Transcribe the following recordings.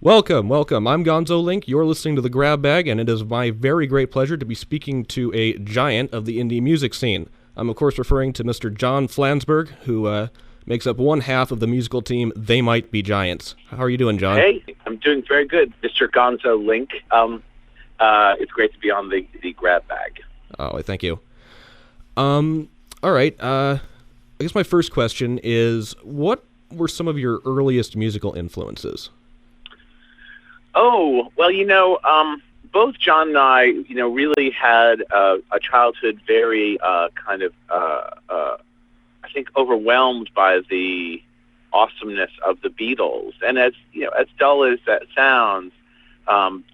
Welcome, welcome. I'm GonzoLink. You're listening to The Grab Bag, and it is my very great pleasure to be speaking to a giant of the indie music scene. I'm, of course, referring to Mr. John Flansburgh, who makes up one half of the musical team They Might Be Giants. How are you doing, John? Hey, I'm doing very good, Mr. GonzoLink. It's great to be on the Grab Bag. Oh, thank you. All right. I guess my first question is, what were some of your earliest musical influences? Oh, well, both John and I, really had a childhood very I think, overwhelmed by the awesomeness of the Beatles. And as dull as that sounds,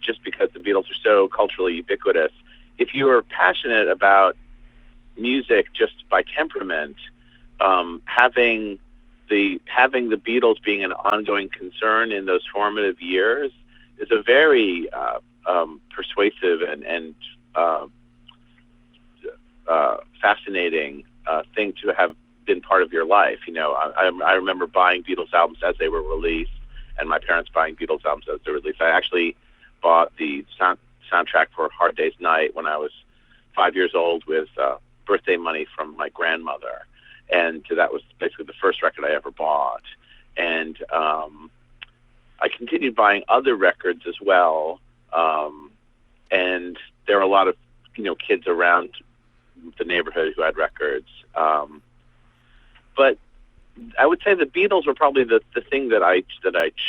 just because the Beatles are so culturally ubiquitous, if you are passionate about music just by temperament, having the Beatles being an ongoing concern in those formative years is a very persuasive and fascinating thing to have been part of your life. I remember buying Beatles albums as they were released, and my parents buying Beatles albums as they were released. I actually bought the soundtrack for Hard Day's Night when I was 5 years old with birthday money from my grandmother, and that was basically the first record I ever bought. And I continued buying other records as well, and there were a lot of kids around the neighborhood who had records. But I would say the Beatles were probably the thing that I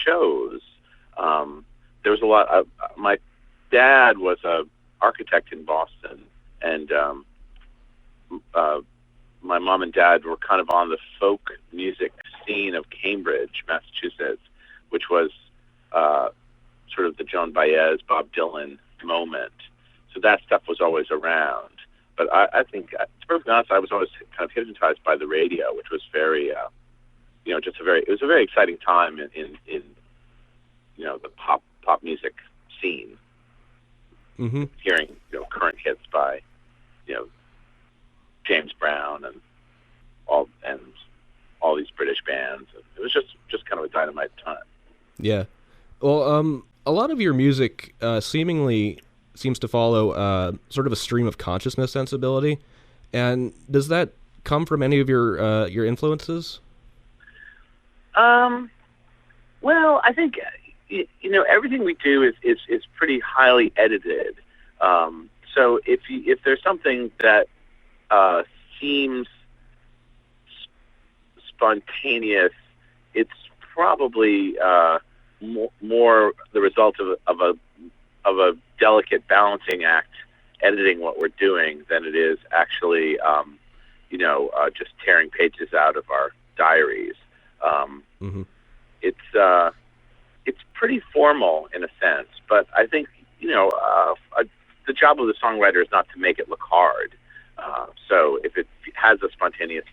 chose. There was a lot. My dad was an architect in Boston, and my mom and dad were kind of on the folk music scene of Cambridge, Massachusetts, which was sort of the Joan Baez, Bob Dylan moment. So that stuff was always around. But I think, to be perfectly honest, I was always kind of hypnotized by the radio, which was very, it was a very exciting time in the pop music scene. Mm-hmm. Hearing, current hits by, James Brown and all these British bands. It was just kind of a dynamite time. Yeah. Well, a lot of your music seemingly seems to follow sort of a stream of consciousness sensibility. And does that come from any of your influences? Well, I think everything we do is pretty highly edited. So if there's something that seems spontaneous, it's probably more the result of a delicate balancing act, editing what we're doing, than it is actually, just tearing pages out of our diaries. Mm-hmm. It's pretty formal in a sense, but I think the job of the songwriter is not to make it look hard. So if it has a spontaneous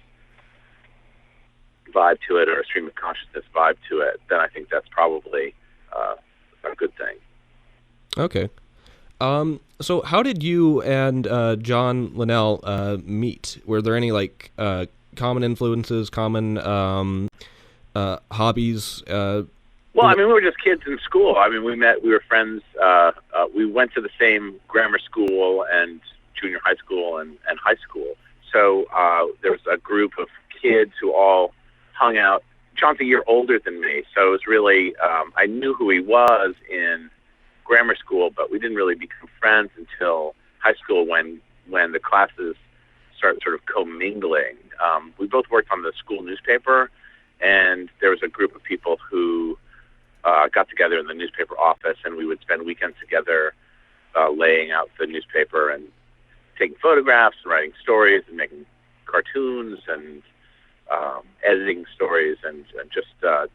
vibe to it, or a stream of consciousness vibe to it, then I think that's probably a good thing. Okay. So how did you and John Linnell meet? Were there any common influences, common hobbies? Well, I mean, we were just kids in school. I mean, we were friends. We went to the same grammar school and junior high school and high school. So there was a group of kids who all hung out. John's a year older than me, so it was really, I knew who he was in grammar school, but we didn't really become friends until high school when the classes started sort of commingling. We both worked on the school newspaper, and there was a group of people who got together in the newspaper office, and we would spend weekends together laying out the newspaper and taking photographs and writing stories and making cartoons and editing stories and just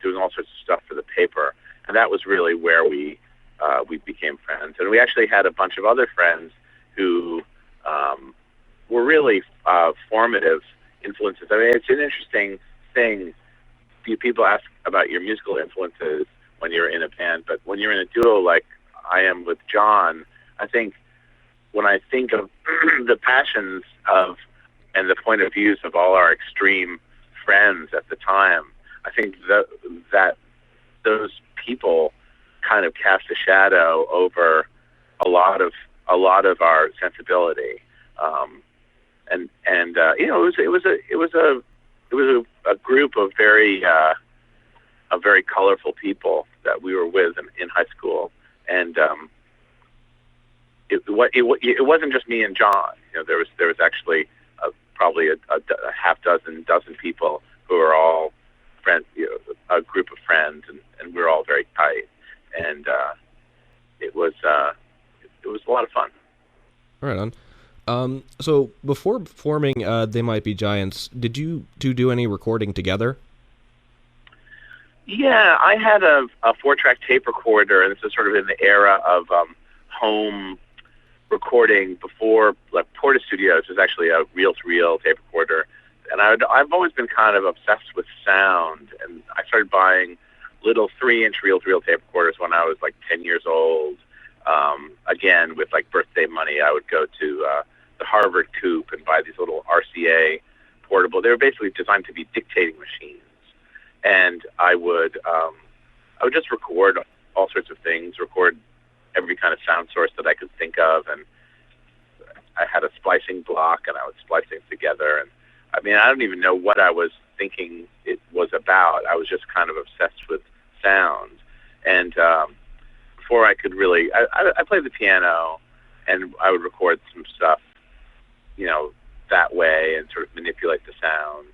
doing all sorts of stuff for the paper. And that was really where we became friends. And we actually had a bunch of other friends who were really formative influences. I mean, it's an interesting thing. People ask about your musical influences when you're in a band, but when you're in a duo like I am with John, I think when I think of the passions of and the point of views of all our extreme friends at the time, I think that those people kind of cast a shadow over a lot of our sensibility. It was a group of very colorful people that we were with in high school, and it wasn't just me and John. There was actually probably a half dozen people who are all friends, a group of friends, and we were all very tight, and it was a lot of fun. Right on. So before forming They Might Be Giants, did you do any recording together? Yeah, I had a 4-track tape recorder, and this is sort of in the era of home recording before, like, Porta Studios was actually a reel-to-reel tape recorder. And I've always been kind of obsessed with sound, and I started buying little 3-inch reel-to-reel tape recorders when I was like 10 years old. Again, with like birthday money, I would go to the Harvard Coop and buy these little RCA portable. They were basically designed to be dictating machines, and I would just record all sorts of things, record every kind of sound source that I could think of, and I had a splicing block, and I would splice things together. And I mean, I don't even know what I was thinking it was about. I was just kind of obsessed with sound, and before I could really, I played the piano, and I would record some stuff, that way, and sort of manipulate the sounds.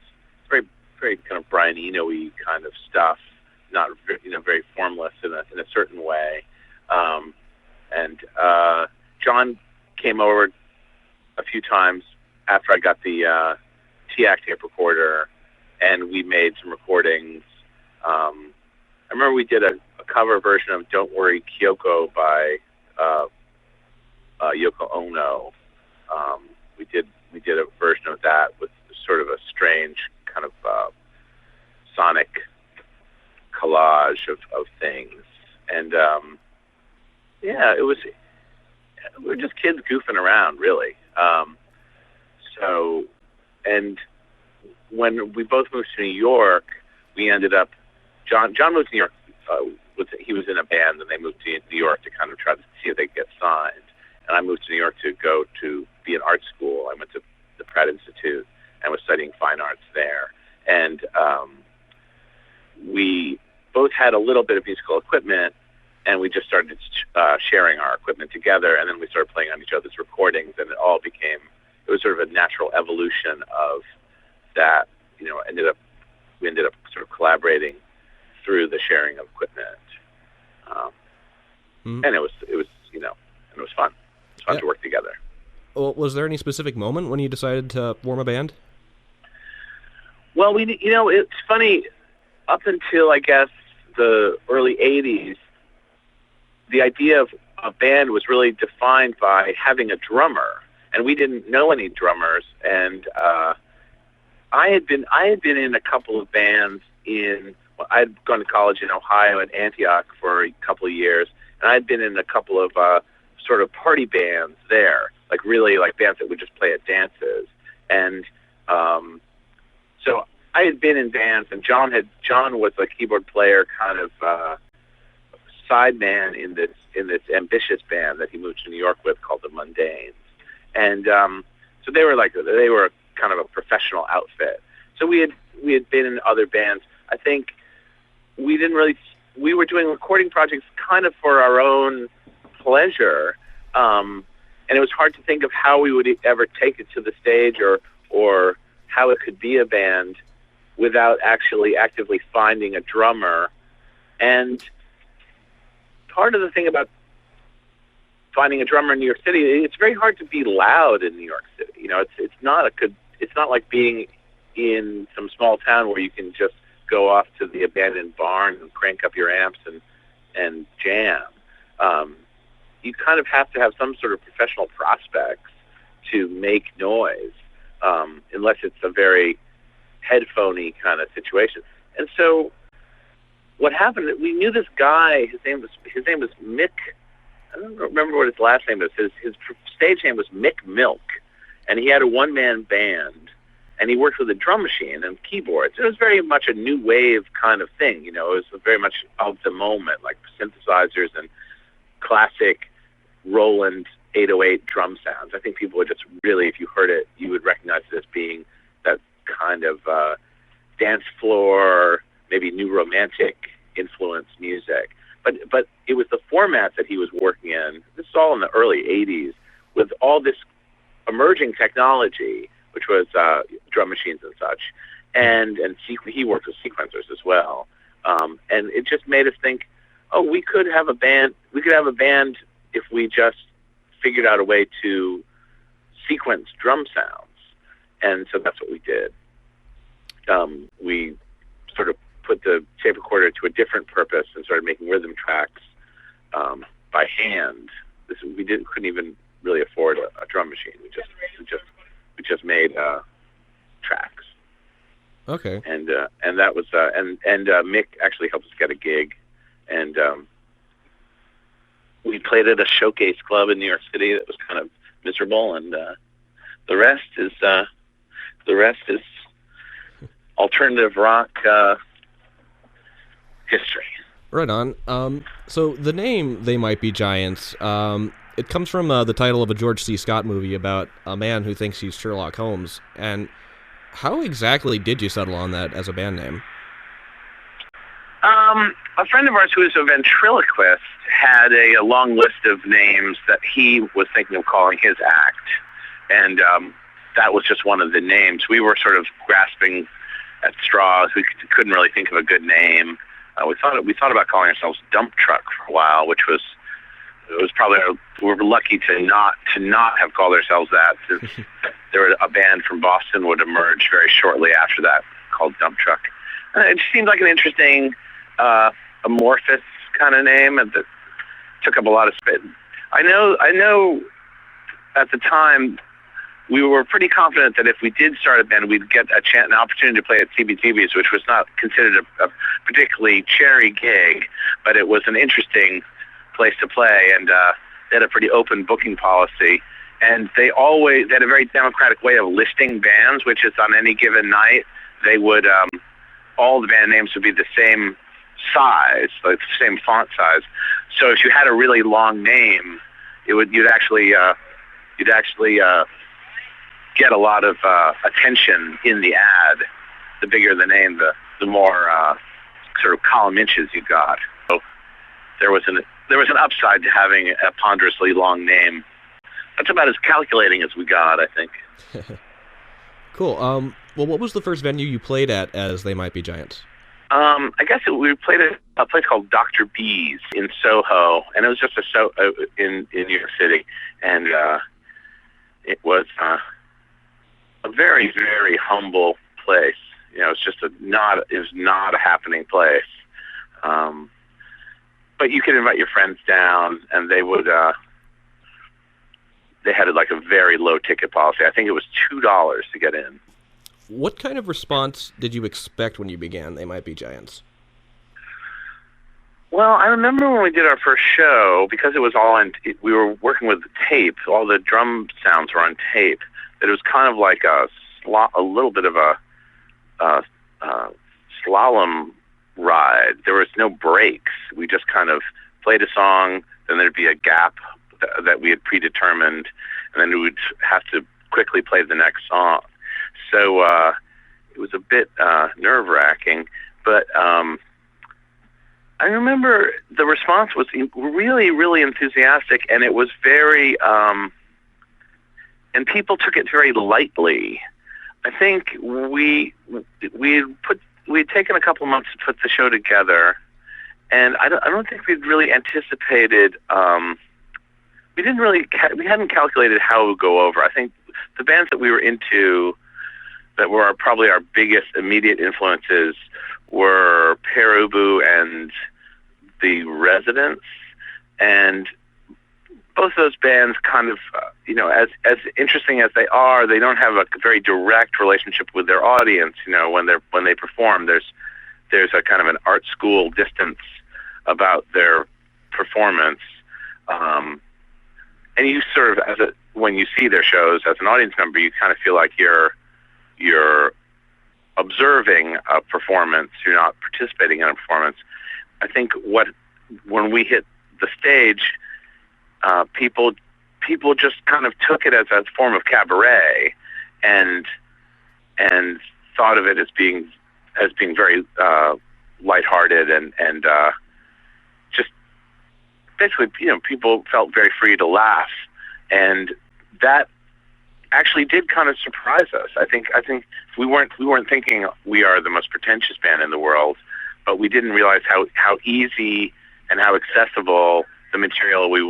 Very, very kind of Brian Eno-y kind of stuff, not very formless in a certain way. And John came over a few times after I got the TAC tape recorder, and we made some recordings. I remember we did a cover version of "Don't Worry, Kyoko" by Yoko Ono. We did a version of that with sort of a strange kind of sonic collage of things, and we were just kids goofing around, really. And when we both moved to New York, we ended up. John moved to New York. He was in a band, and they moved to New York to kind of try to see if they could get signed. And I moved to New York to go to be in art school. I went to the Pratt Institute and was studying fine arts there. And we both had a little bit of musical equipment, and we just started sharing our equipment together. And then we started playing on each other's recordings, and it was sort of a natural evolution of that. We ended up sort of collaborating through the sharing of equipment. And it was fun. It was fun to work together. Well, was there any specific moment when you decided to form a band? Well, it's funny. Up until, I guess, the early 80s, the idea of a band was really defined by having a drummer, and we didn't know any drummers. And I had been in a couple of bands I'd gone to college in Ohio at Antioch for a couple of years, and I'd been in a couple of sort of party bands there, like really like bands that would just play at dances. And so I had been in bands, and John was a keyboard player, kind of sideman in this ambitious band that he moved to New York with called the Mundanes. And so they were kind of a professional outfit. So we had been in other bands. I think we were doing recording projects kind of for our own pleasure, and it was hard to think of how we would ever take it to the stage or how it could be a band without actually actively finding a drummer. And part of the thing about finding a drummer in New York City, it's very hard to be loud in New York City. It's not like being in some small town where you can just go off to the abandoned barn and crank up your amps and jam. You kind of have to have some sort of professional prospects to make noise, unless it's a very headphony kind of situation. And so what happened, we knew this guy, his name was Mick, I don't remember what his last name was, his stage name was Mick Milk, and he had a one-man band, and he worked with a drum machine and keyboards. It was very much a new wave kind of thing, you know. It was very much of the moment, like synthesizers and classic Roland 808 drum sounds. I think people would just really, if you heard it, you would recognize it as being that kind of dance floor, maybe new romantic influence music. But it was the format that he was working in. This is all in the early 80s with all this emerging technology, which was drum machines and such. And he worked with sequencers as well. And it just made us think, oh, we could have a band. We could have a band if we just figured out a way to sequence drum sounds. And so that's what we did. We sort of put the tape recorder to a different purpose and started making rhythm tracks by hand. Couldn't even really afford a drum machine. We just made tracks. Okay. And that was and Mick actually helped us get a gig, and we played at a showcase club in New York City that was kind of miserable, and the rest is alternative rock history. Right on. So the name They Might Be Giants, it comes from the title of a George C. Scott movie about a man who thinks he's Sherlock Holmes. And how exactly did you settle on that as a band name? A friend of ours who is a ventriloquist had a long list of names that he was thinking of calling his act. And that was just one of the names. We were sort of grasping at straws. We couldn't really think of a good name. We thought about calling ourselves Dump Truck for a while, which was probably we were lucky to not have called ourselves that, since there were a band from Boston would emerge very shortly after that called Dump Truck. It seemed like an interesting amorphous kind of name, and that took up a lot of space. I know at the time we were pretty confident that if we did start a band, we'd get an opportunity to play at CBGB's, which was not considered a particularly cherry gig, but it was an interesting place to play, and they had a pretty open booking policy. And they had a very democratic way of listing bands, which is on any given night, they would, all the band names would be the same size, like the same font size. So if you had a really long name, you'd actually get a lot of attention in the ad. The bigger the name, the more sort of column inches you got. So there was an upside to having a ponderously long name. That's about as calculating as we got, I think. Cool. Well, what was the first venue you played at as They Might Be Giants? I guess we played at a place called Dr. B's in Soho, and it was just in New York City, and it was a very, very humble place. You know, it was not a happening place. But you could invite your friends down, and they would. They had like a very low ticket policy. I think it was $2 to get in. What kind of response did you expect when you began They Might Be Giants? Well, I remember when we did our first show, because it was we were working with tape. All the drum sounds were on tape. That it was kind of like a little bit of a slalom ride. There was no breaks. We just kind of played a song, then there'd be a gap that we had predetermined, and then we would have to quickly play the next song. So it was a bit nerve-wracking, but I remember the response was really, really enthusiastic, and it was very, and people took it very lightly. I think we'd taken a couple months to put the show together, and I don't think we'd really anticipated. We hadn't calculated how it would go over. I think the bands that we were into, that were probably our biggest immediate influences, were Pere Ubu and The Residents, and both of those bands kind of, as interesting as they are, they don't have a very direct relationship with their audience. You know, when they perform, there's a kind of an art school distance about their performance, and you sort of, when you see their shows as an audience member, you kind of feel like you're you're observing a performance, you're not participating in a performance. I think when we hit the stage, people just kind of took it as a form of cabaret, and thought of it as being very lighthearted, and just basically, people felt very free to laugh, and that actually did kind of surprise us. I think we weren't thinking we are the most pretentious band in the world, but we didn't realize how easy and how accessible the material we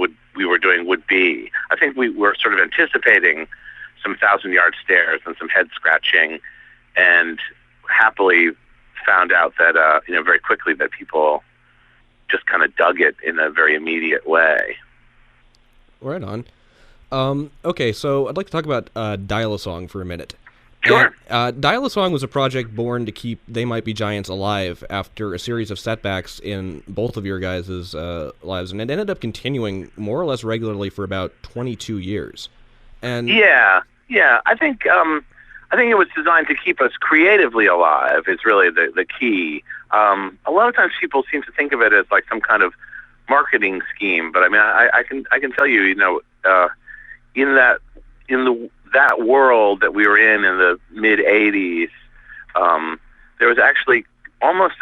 were doing would be. I think we were sort of anticipating some 1,000-yard stares and some head scratching, and happily found out that very quickly that people just kind of dug it in a very immediate way. Right on. Okay, so I'd like to talk about Dial-A-Song for a minute. Sure. And, Dial-A-Song was a project born to keep They Might Be Giants alive after a series of setbacks in both of your guys' lives, and it ended up continuing more or less regularly for about 22 years. And yeah, I think it was designed to keep us creatively alive. Is really the key. A lot of times people seem to think of it as like some kind of marketing scheme, but I mean, I can tell you, in that world that we were in the mid '80s, there was actually almost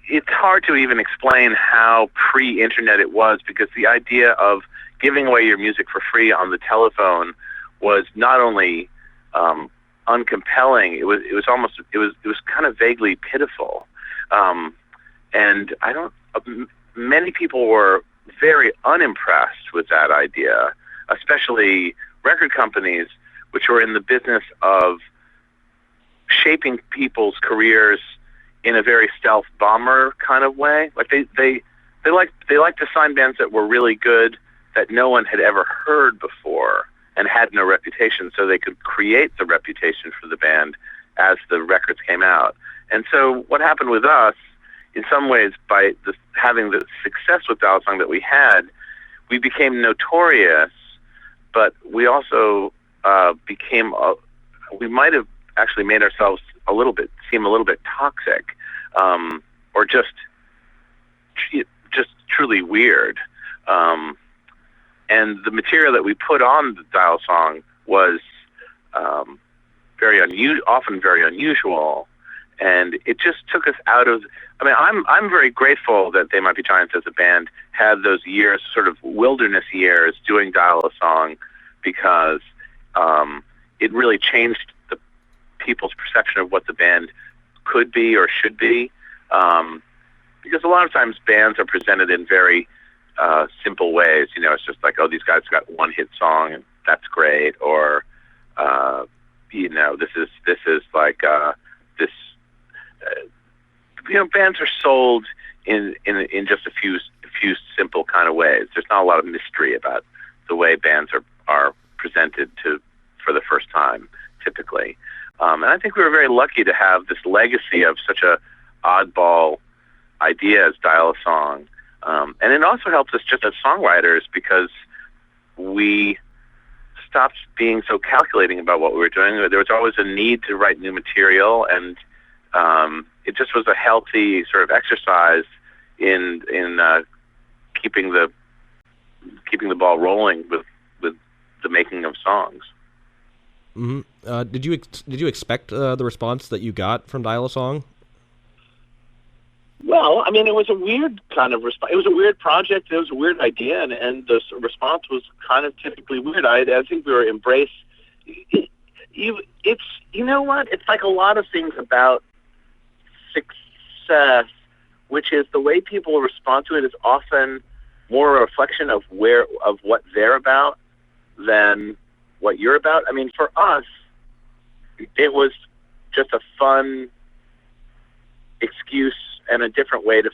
it's hard to even explain how pre-internet it was, because the idea of giving away your music for free on the telephone was not only uncompelling, it was kind of vaguely pitiful, and many people were very unimpressed with that idea, especially record companies, which were in the business of shaping people's careers in a very stealth bomber kind of way. Like they like to sign bands that were really good, that no one had ever heard before and had no reputation, so they could create the reputation for the band as the records came out. And so what happened with us, in some ways, by having the success with Dial-A-Song that we had, we became notorious, but we also we might have actually made ourselves seem a little bit toxic, or just truly weird. And the material that we put on the Dial-A-Song was often very unusual, and it just took us out of. I mean, I'm very grateful that They Might Be Giants as a band had those years, sort of wilderness years, doing Dial-A-Song, because it really changed the people's perception of what the band could be or should be. Because a lot of times bands are presented in very simple ways. It's just like, oh, these guys got one hit song and that's great, or this is like this. Bands are sold in just a few simple kind of ways. There's not a lot of mystery about the way bands are presented for the first time, typically. And I think we were very lucky to have this legacy of such a oddball idea as Dial-A-Song. And it also helps us just as songwriters, because we stopped being so calculating about what we were doing. There was always a need to write new material, and it just was a healthy sort of exercise in keeping the ball rolling with the making of songs. Mm-hmm. Did you expect the response that you got from Dial-A-Song? Well, I mean, it was a weird kind of response. It was a weird project. It was a weird idea, and the response was kind of typically weird. I think we were embraced. It's it's like a lot of things about success, which is the way people respond to it is often more a reflection of what they're about than what you're about. I mean, for us, it was just a fun excuse and a different way to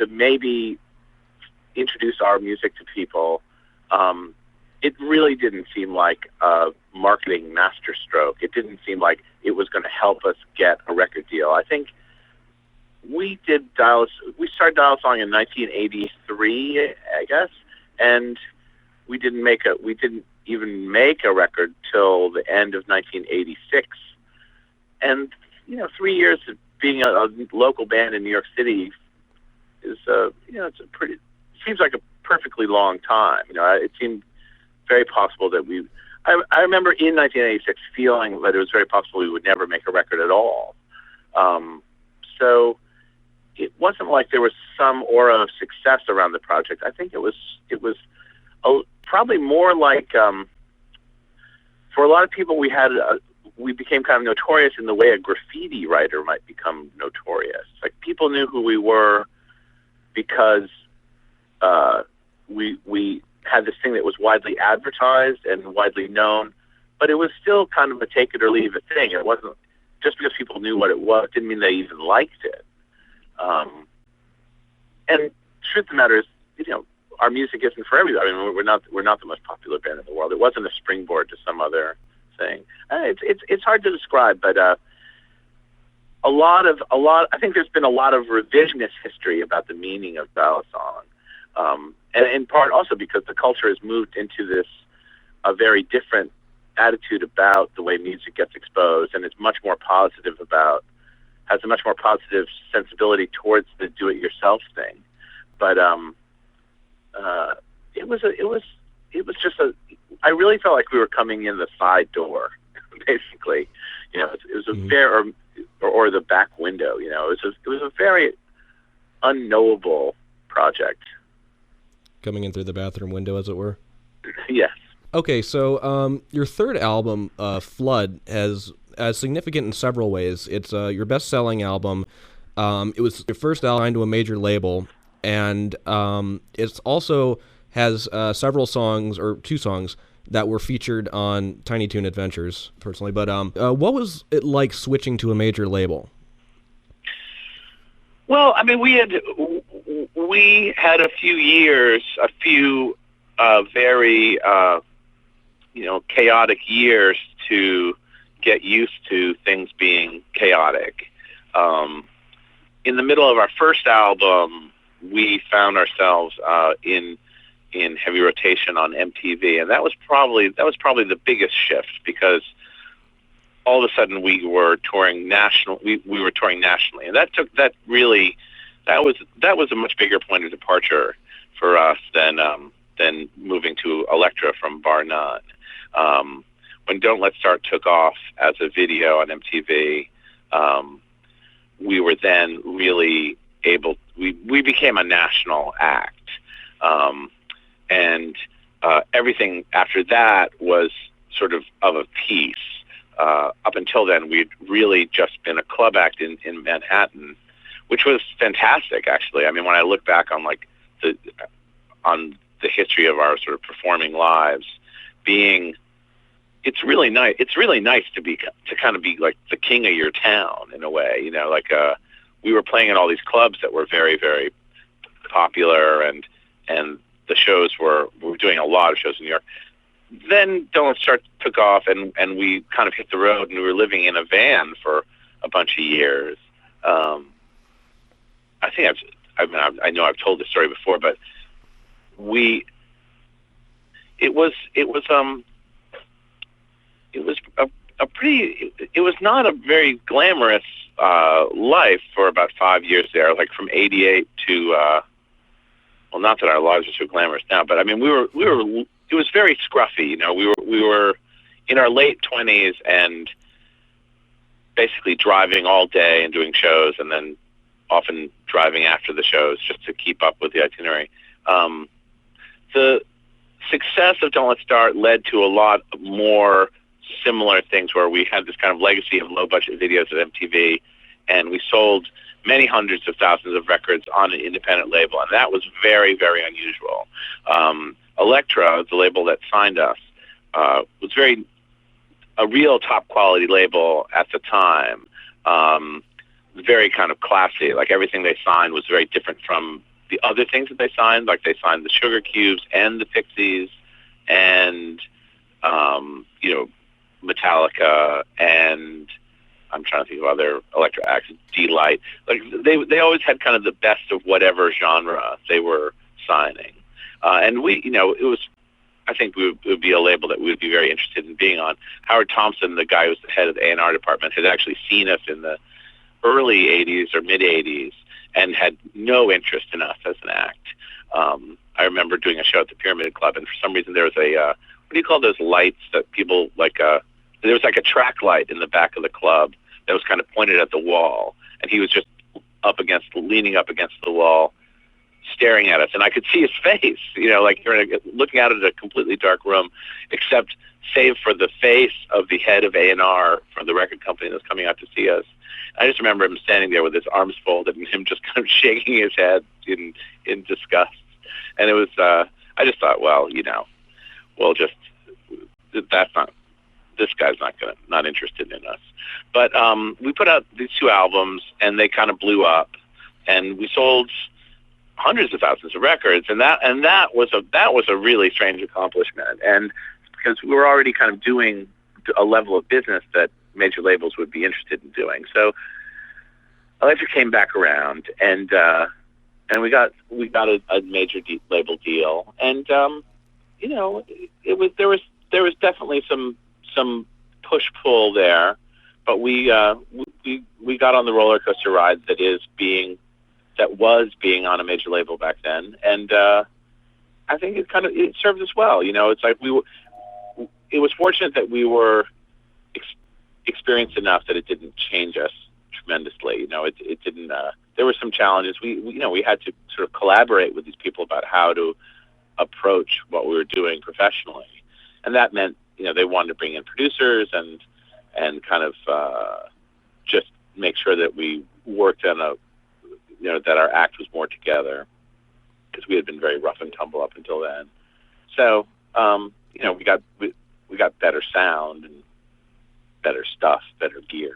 maybe introduce our music to people. It really didn't seem like a marketing masterstroke. It didn't seem like it was going to help us get a record deal. I think we started Dial-A-Song in 1983, I guess, and we didn't even make a record till the end of 1986, and 3 years of being a local band in New York City is seems like a perfectly long time. It seemed very possible that I remember in 1986 feeling that it was very possible we would never make a record at all. So it wasn't like there was some aura of success around the project. I think it was probably more like, for a lot of people, we became kind of notorious in the way a graffiti writer might become notorious. Like, people knew who we were because we had this thing that was widely advertised and widely known, but it was still kind of a take it or leave it thing. It wasn't just because people knew what it was, didn't mean they even liked it. And the truth of the matter is, our music isn't for everybody. I mean, we're not the most popular band in the world. It wasn't a springboard to some other thing. It's hard to describe, but I think there's been a lot of revisionist history about the meaning of ballad song, and in part also because the culture has moved into a very different attitude about the way music gets exposed, and it's much more positive has a much more positive sensibility towards the do-it-yourself thing. But I really felt like we were coming in the side door, basically. It was a or the back window. It was a very unknowable project. Coming in through the bathroom window, as it were. Yes. Okay, so your third album, Flood, is significant in several ways. It's your best-selling album. It was your first album signed to a major label, and it also has several songs, or 2 songs, that were featured on Tiny Toon Adventures, personally. But what was it like switching to a major label? Well, I mean, we had a few very chaotic years to get used to things being chaotic. In the middle of our first album, we found ourselves in heavy rotation on MTV, and that was probably the biggest shift, because all of a sudden we were touring nationally, and that was a much bigger point of departure for us than moving to Elektra from bar none. When Don't Let's Start took off as a video on MTV, we were then really we became a national act. And everything after that was sort of a piece. Up until then, we'd really just been a club act in Manhattan, which was fantastic, actually. I mean, when I look back on the history of our sort of performing lives, it's really nice. It's really nice to kind of be like the king of your town in a way. We were playing in all these clubs that were very, very popular, and the shows we were doing a lot of shows in New York. Then Don't Let's Start took off, and we kind of hit the road, and we were living in a van for a bunch of years. I know I've told this story before, but it was not a very glamorous life for about 5 years there, like from 88 to well, not that our lives are so glamorous now, but I mean it was very scruffy. We were in our late 20s and basically driving all day and doing shows, and then often driving after the shows just to keep up with the itinerary. The success of Don't Let's Start led to a lot more similar things, where we had this kind of legacy of low-budget videos at MTV, and we sold many hundreds of thousands of records on an independent label, and that was very, very unusual. Elektra, the label that signed us, was a real top-quality label at the time. Very kind of classy. Like, everything they signed was very different from the other things that they signed. Like, they signed the Sugar Cubes and the Pixies and Metallica, and I'm trying to think of other Elektra acts, D-Light. Like, they always had kind of the best of whatever genre they were signing. And it was I think it would be a label that we would be very interested in being on. Howard Thompson, the guy who was the head of the A&R department, had actually seen us in the early 80s or mid 80s and had no interest in us as an act. I remember doing a show at the Pyramid Club, and for some reason there was a, what do you call those lights that people like, there was like a track light in the back of the club that was kind of pointed at the wall, and he was just leaning up against the wall, staring at us, and I could see his face, like you're looking out at a completely dark room, except save for the face of the head of A&R from the record company that was coming out to see us. I just remember him standing there with his arms folded and him just kind of shaking his head in disgust. And it was, I just thought, well, this guy's not interested in us. But we put out these 2 albums, and they kind of blew up, and we sold hundreds of thousands of records, and that was a really strange accomplishment. And because we were already kind of doing a level of business that major labels would be interested in doing, so Electric came back around, and we got a major label deal, and there was definitely some push pull there, but we got on the roller coaster ride that was being on a major label back then, and I think it served us well. It's like it was fortunate that we were experienced enough that it didn't change us tremendously. It didn't. There were some challenges. We had to sort of collaborate with these people about how to approach what we were doing professionally, and that meant they wanted to bring in producers and kind of just make sure that we worked on that our act was more together, because we had been very rough and tumble up until then. So we got better sound and better stuff, better gear.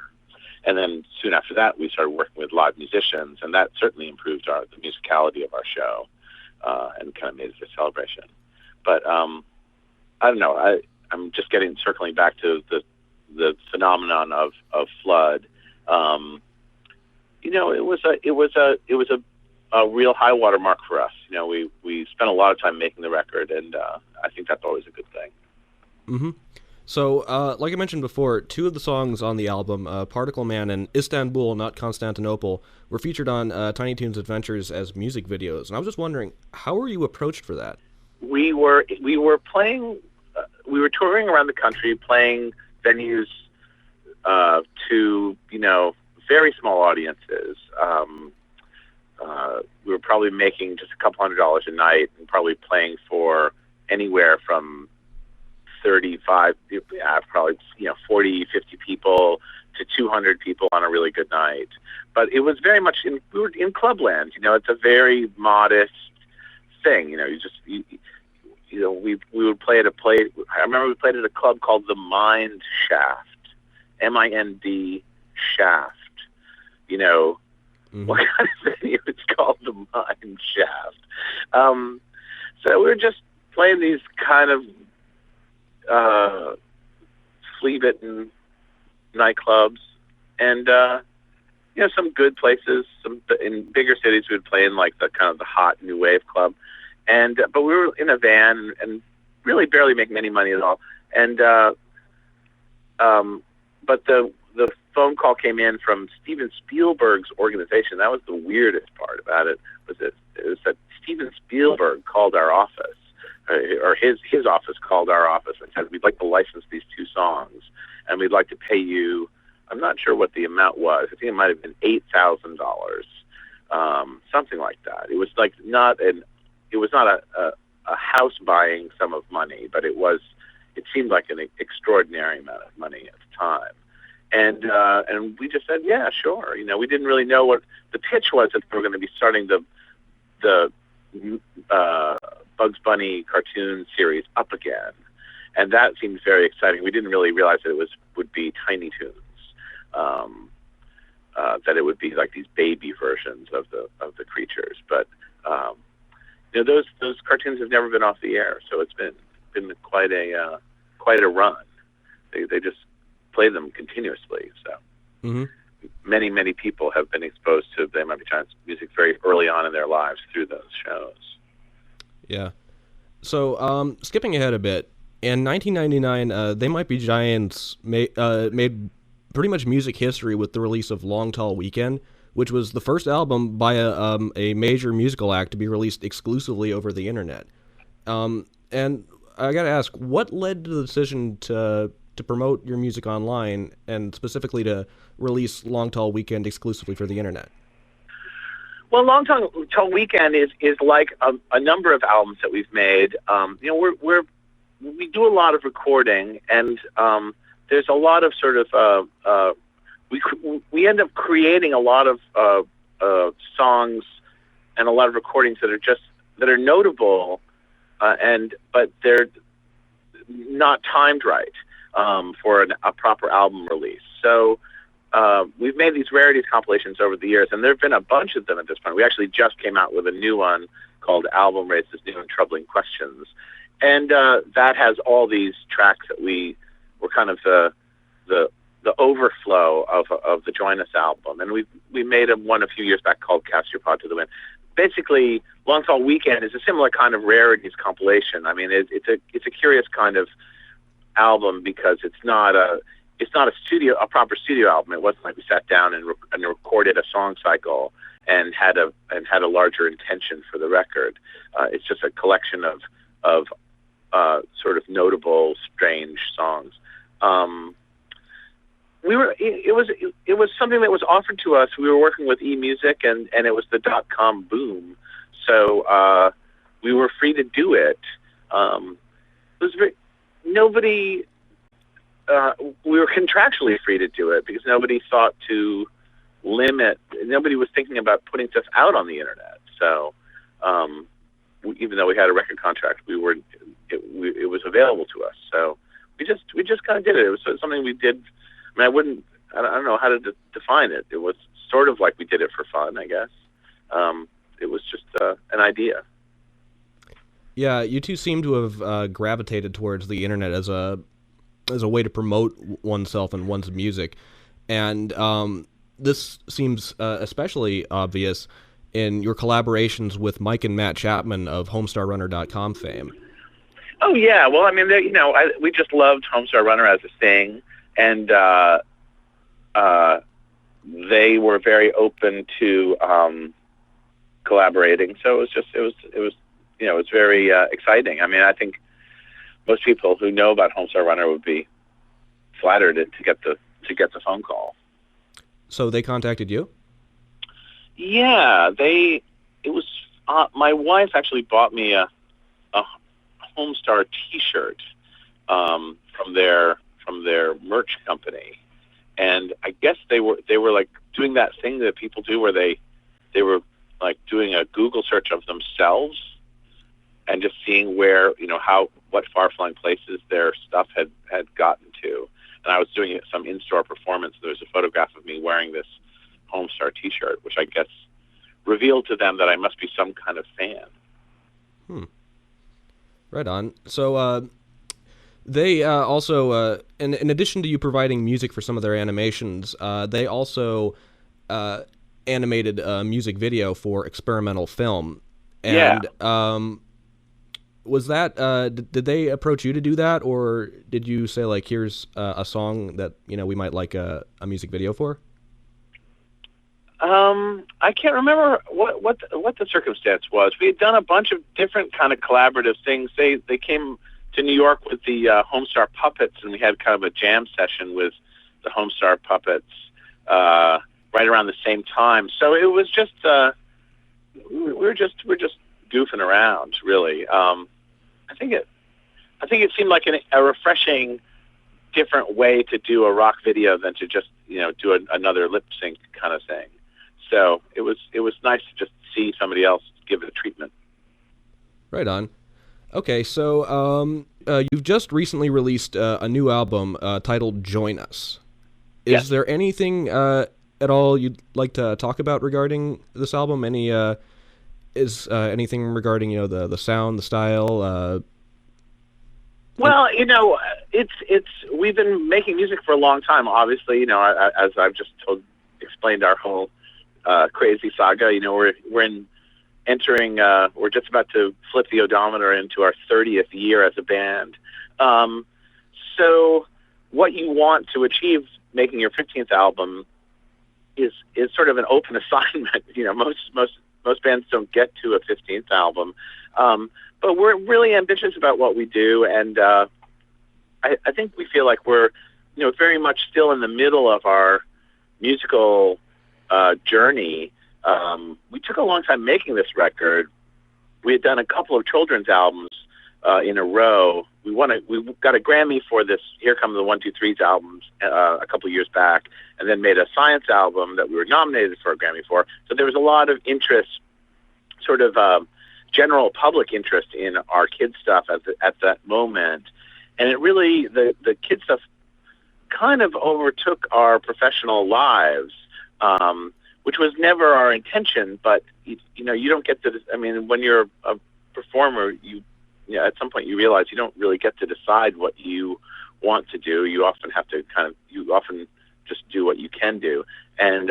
And then soon after that, we started working with live musicians, and that certainly improved the musicality of our show, and kind of made it a celebration. But I don't know. I'm just circling back to the phenomenon of Flood. It was a real high water mark for us. We spent a lot of time making the record, and I think that's always a good thing. Mm-hmm. So, like I mentioned before, 2 of the songs on the album, Particle Man and Istanbul, Not Constantinople, were featured on Tiny Toons Adventures as music videos. And I was just wondering, how were you approached for that? We were playing, we were touring around the country, playing venues to, very small audiences. We were probably making just a couple $100s a night, and probably playing for anywhere from 35, probably 40, 50 people to 200 people on a really good night. But it was very much we were in clubland. It's a very modest thing. We would play at a place. I remember we played at a club called the Mind Shaft, MIND Shaft. Mm-hmm. What kind of venue? It's called the Mind Shaft. So we were just playing these kind of flea-bitten nightclubs, and some good places. Some in bigger cities we would play in like the kind of the hot new wave club, and but we were in a van and really barely making any money at all. And but the phone call came in from Steven Spielberg's organization. That was the weirdest part about it. It was that Steven Spielberg called our office. Or his office called our office and said, we'd like to license these 2 songs, and we'd like to pay you, I'm not sure what the amount was. I think it might have been $8,000, something like that. It was like not a house buying sum of money, but it seemed like an extraordinary amount of money at the time. And we just said, yeah, sure. We didn't really know what the pitch was, that we were going to be starting the Bugs Bunny cartoon series up again, and that seemed very exciting. We didn't really realize that it would be Tiny Toons, that it would be like these baby versions of the creatures. But those cartoons have never been off the air, so it's been quite a run. They just play them continuously. So mm-hmm. many people have been exposed to the Miami Giants music very early on in their lives through those shows. Yeah. So, skipping ahead a bit, in 1999, They Might Be Giants made pretty much music history with the release of Long Tall Weekend, which was the first album by a major musical act to be released exclusively over the internet. And I gotta ask, what led to the decision to promote your music online and specifically to release Long Tall Weekend exclusively for the internet? Well, Long Tall Weekend is like a number of albums that we've made. We do a lot of recording, and there's a lot of sort of we end up creating a lot of songs and a lot of recordings that are notable, but they're not timed right for a proper album release. So we've made these rarities compilations over the years, and there have been a bunch of them at this point. We actually just came out with a new one called Album Raises New and Troubling Questions. And that has all these tracks that were kind of the overflow of the Join Us album. And we made one a few years back called Cast Your Pod to the Wind. Basically, Long Tall Weekend is a similar kind of rarities compilation. I mean, it's a curious kind of album because it's not a proper studio album. It wasn't like we sat down and recorded a song cycle and had a larger intention for the record. It's just a collection of sort of notable, strange songs. It was something that was offered to us. We were working with eMusic, and it was the .com boom, so we were free to do it. We were contractually free to do it because nobody thought to limit. Nobody was thinking about putting stuff out on the internet. So even though we had a record contract, it was available to us. So we just kind of did it. It was something we did. I mean, I don't know how to define it. It was sort of like we did it for fun, I guess. It was just an idea. Yeah, you two seem to have gravitated towards the internet as a way to promote oneself and one's music, and this seems especially obvious in your collaborations with Mike and Matt Chapman of HomestarRunner.com fame. Oh yeah, well, I mean, we just loved Homestar Runner as a thing, and they were very open to collaborating. So it was very exciting. I mean, I think most people who know about Homestar Runner would be flattered to get the phone call. So they contacted you? Yeah, my wife actually bought me a Homestar T-shirt from their merch company, and I guess they were like doing that thing that people do where they were like doing a Google search of themselves and just seeing where what far-flung places their stuff had gotten to. And I was doing some in-store performance. There was a photograph of me wearing this Homestar T-shirt, which I guess revealed to them that I must be some kind of fan. Right on. So they also, in addition to you providing music for some of their animations, they also animated a music video for experimental film. And was that did they approach you to do that, or did you say like, here's a song that we might like a music video for? I can't remember what the circumstance was. We had done a bunch of different kind of collaborative things. They came to New York with the Homestar Puppets, and we had kind of a jam session with the Homestar Puppets right around the same time. So it was just we're just goofing around, really. I think it seemed like a refreshing, different way to do a rock video than to just do another lip sync kind of thing. So it was nice to just see somebody else give it a treatment. Right on. Okay, so you've just recently released a new album titled Join Us. Is there anything at all you'd like to talk about regarding this album? Anything regarding the sound, the style? Well, it's we've been making music for a long time. Obviously, as I've just explained our whole crazy saga. We're in we're just about to flip the odometer into our 30th year as a band. So what you want to achieve making your 15th album is sort of an open assignment. Most bands don't get to a 15th album. But we're really ambitious about what we do, and I think we feel like we're, very much still in the middle of our musical journey. We took a long time making this record. We had done a couple of children's albums in a row. We got a Grammy for this Here Come the 1-2-3s albums a couple of years back, and then made a science album that we were nominated for a Grammy for. So there was a lot of interest, sort of general public interest in our kids stuff at that moment. And it really, the kids stuff kind of overtook our professional lives, which was never our intention. But, you don't get to, when you're a performer, at some point you realize you don't really get to decide what you want to do. You often have to you often just do what you can do. And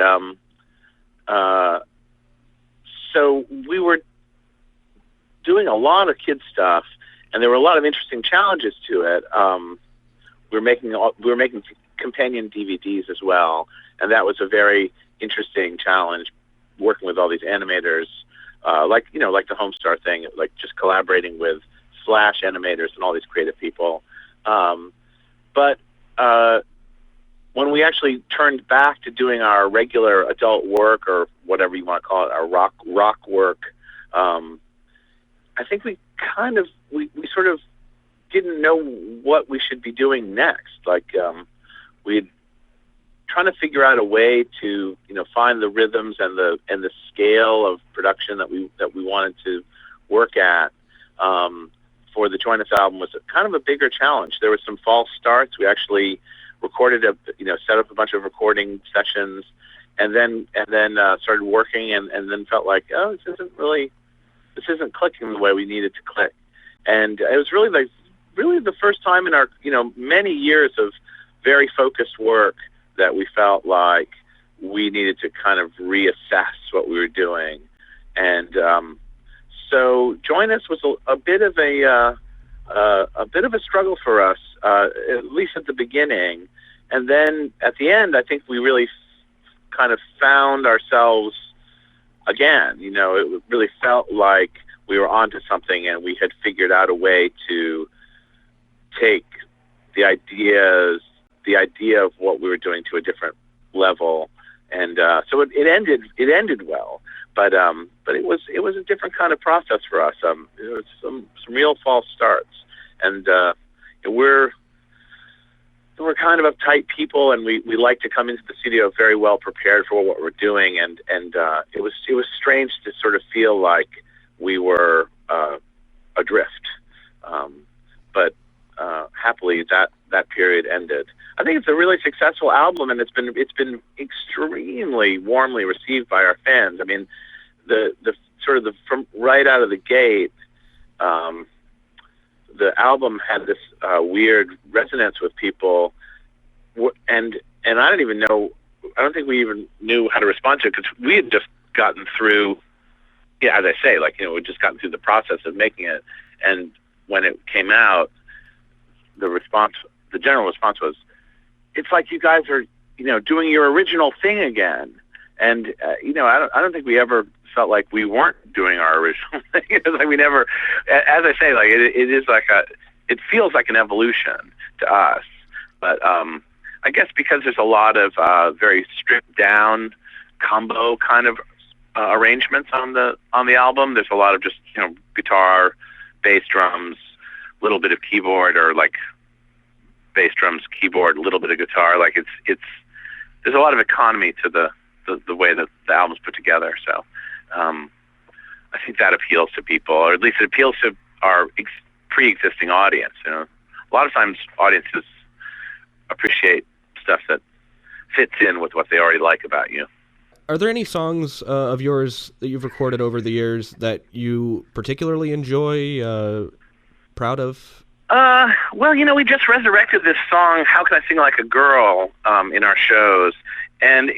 so we were doing a lot of kids stuff, and there were a lot of interesting challenges to it. We were making companion DVDs as well, and that was a very interesting challenge, working with all these animators, like the Homestar thing, like just collaborating with Flash animators and all these creative people. But when we actually turned back to doing our regular adult work, or whatever you want to call it, our rock work, I think we sort of didn't know what we should be doing next. Like we'd trying to figure out a way to find the rhythms and the scale of production that we wanted to work at. For the Join Us album was kind of a bigger challenge. There was some false starts. We actually recorded set up a bunch of recording sessions, and then started working, and then felt like, this isn't clicking the way we needed to click. And it was really the first time in our many years of very focused work that we felt like we needed to kind of reassess what we were doing. And so Join Us was a bit of a struggle for us, at least at the beginning. And then at the end, I think we really kind of found ourselves again. It really felt like we were onto something, and we had figured out a way to take the idea of what we were doing to a different level. And so it ended well. But it was a different kind of process for us. There was some real false starts, and we're kind of uptight people, and we like to come into the studio very well prepared for what we're doing, and it was strange to sort of feel like we were adrift. But happily that period ended. I think it's a really successful album, and it's been extremely warmly received by our fans. I mean, from right out of the gate, the album had this weird resonance with people, and I don't think we even knew how to respond to it, because we had just gotten through, as I say, we'd just gotten through the process of making it, and when it came out, the general response was, it's like you guys are, doing your original thing again. And, I don't think we ever felt like we weren't doing our original thing. It's like we never, as I say, it feels like an evolution to us. But I guess because there's a lot of very stripped down combo kind of arrangements on the album, there's a lot of just, guitar, bass, drums, little bit of keyboard, or bass, drums, keyboard, a little bit of guitar. There's a lot of economy to the way that the album's put together. So I think that appeals to people, or at least it appeals to our pre-existing audience. A lot of times audiences appreciate stuff that fits in with what they already like about you. Are there any songs of yours that you've recorded over the years that you particularly enjoy, proud of? Well, we just resurrected this song, How Can I Sing Like a Girl, in our shows. And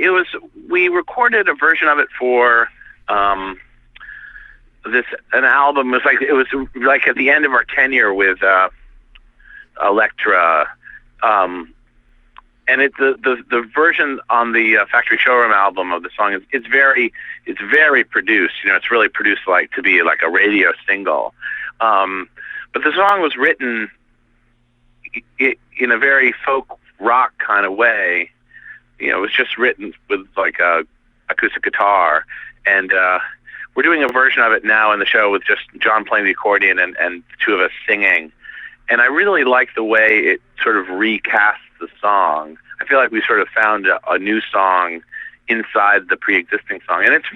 we recorded a version of it for an album. It was like at the end of our tenure with Elektra, and the version on the Factory Showroom album of the song it's very produced. It's really produced to be like a radio single. But the song was written in a very folk rock kind of way. It was just written with like a acoustic guitar, and we're doing a version of it now in the show with just John playing the accordion and two of us singing. And I really like the way it sort of recasts the song. I feel like we sort of found a new song inside the pre-existing song, and it's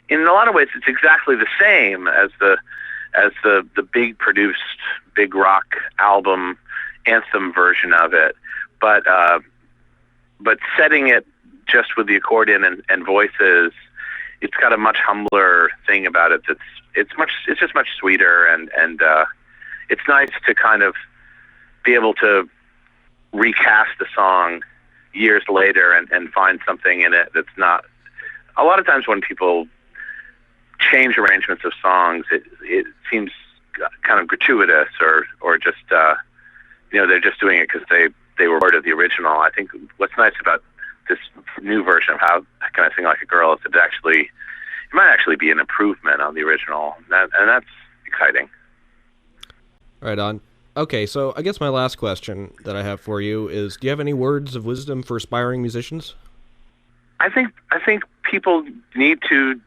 in a lot of ways it's exactly the same as the big produced big rock album anthem version of it, but setting it just with the accordion and voices, it's got a much humbler thing about it. It's just much sweeter, and it's nice to kind of be able to recast the song years later and find something in it that's not. A lot of times when people change arrangements of songs, it seems kind of gratuitous or just they're just doing it because they were part of the original. I think what's nice about this new version of How Can I Sing Like a Girl is that it might actually be an improvement on the original, and that's exciting. Right on. Okay, so I guess my last question that I have for you is, do you have any words of wisdom for aspiring musicians? I think people need to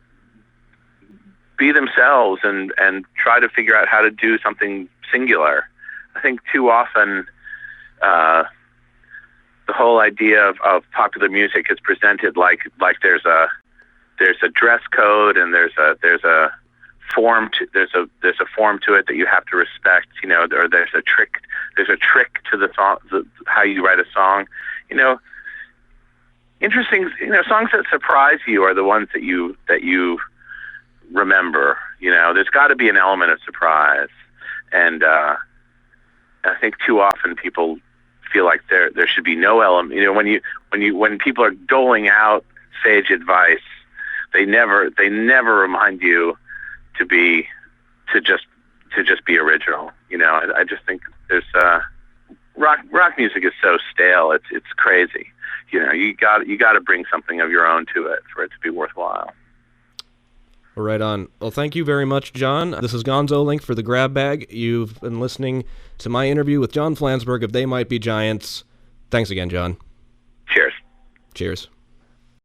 be themselves and try to figure out how to do something singular. I think too often the whole idea of popular music is presented like there's a dress code and there's a form to it that you have to respect, or there's a trick to the song, how you write a song. Interesting, songs that surprise you are the ones that you remember. There's got to be an element of surprise, and I think too often people feel like there should be no element. When people are doling out sage advice, they never remind you to just be original. I just think there's rock music is so stale. It's crazy. You got to bring something of your own to it for it to be worthwhile. Right on. Well, thank you very much, John. This is GonzoLink for the Grab Bag. You've been listening to my interview with John Flansburgh of They Might Be Giants. Thanks again, John. Cheers. Cheers.